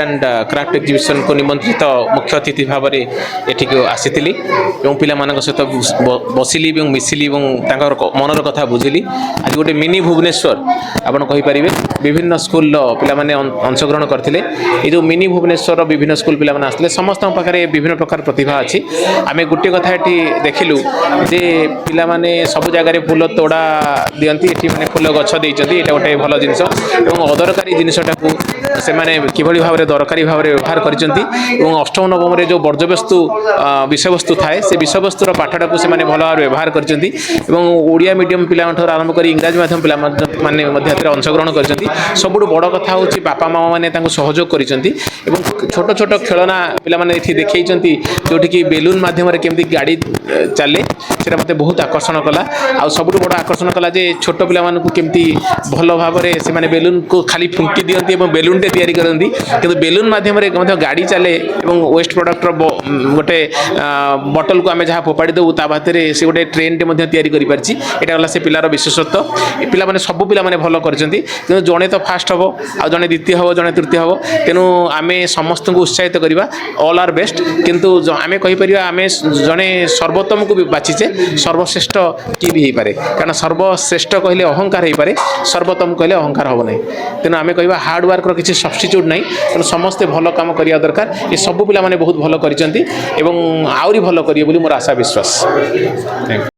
And craft exhibition को निमंत्रित मुख्य अतिथि भाव में एठिक आसी पिला सहित बसिली मिसिली मनर कथा बुझिली आज गोटे मिनी भुवनेश्वर आपन कहींपारे विभिन्न स्कूल पिला अंशग्रहण करते ये जो मिनी भुवनेश्वर विभिन्न स्कूल पिला आसते समस्त पाखे विभिन्न प्रकार प्रतिभा अच्छी आम गोटे कथा ये देखिलु जे पिला सब जगह फूल तोड़ा दियंती एठी माने फूल गछ देइचंती एटा गोटे भल जिनिस एवं अदरकारी जिनिसटा को से माने किभली भाव दरकारी भाव व्यवहार करिसंती एवं अष्टम नवम रे जो वर्ज्यवस्तु विषयवस्तु थाए से विषयवस्तुर पाठटा को से माने भल भाव व्यवहार करिसंती एवं ओडिया मीडियम पिला आरंभ कर इंग्राजी माध्यम पिला माने मध्य अंशग्रहण करिसंती सबुठ बड़ कथा होची बापा मामा माने तांको सहयोग करिसंती एवं छोट छोट खेलना पिला माने एठी देखैचंती जोठी कि बेलून माध्यम रे केमती गाड़ी चले सेटा मते बहुत आकर्षण कला आ सबुठ बड़ आकर्षण कला जे छोट पिला मानकु केमती भल भाव रे से माने बेलून को खाली फुंकी दियंती एवं बेलून टे तैयारी करंती किंतु बेलून माध्यम रे मते गाड़ी चले एवं वेस्ट प्रोडक्ट रो गोटे बोतल को आमे जहा फोपाड़ी दउ ता भातरे से गोटे ट्रेन टे मते तैयारी करि परछि एटा गला से पिलार विशेषत्व पिला माने सब पिला माने भल करछंती किंतु जणे तो फास्ट हबो आ जणे द्वितीय हबो जणे तृतीय हबो तेनु आमे समस्त को उत्साहित करिबा ऑल आर बेस्ट किंतु आमे कहि परिबा आमे जणे सर्वोत्तम को बाछिचे सर्वश्रेष्ठ की भी पारे कारण सर्वश्रेष्ठ कहले अहंकार हो पारे सर्वोत्तम कहले अहंकार हम ना तेणु आम कह हार्ड वर्क किसी सब्स्टिट्यूट ना तेणु समस्ते भल काम करिया दरकार ये सब पिला माने बहुत भल करिसेंती एवं आउरी भल करिए बोली मोर आशा विश्वास। Thank you.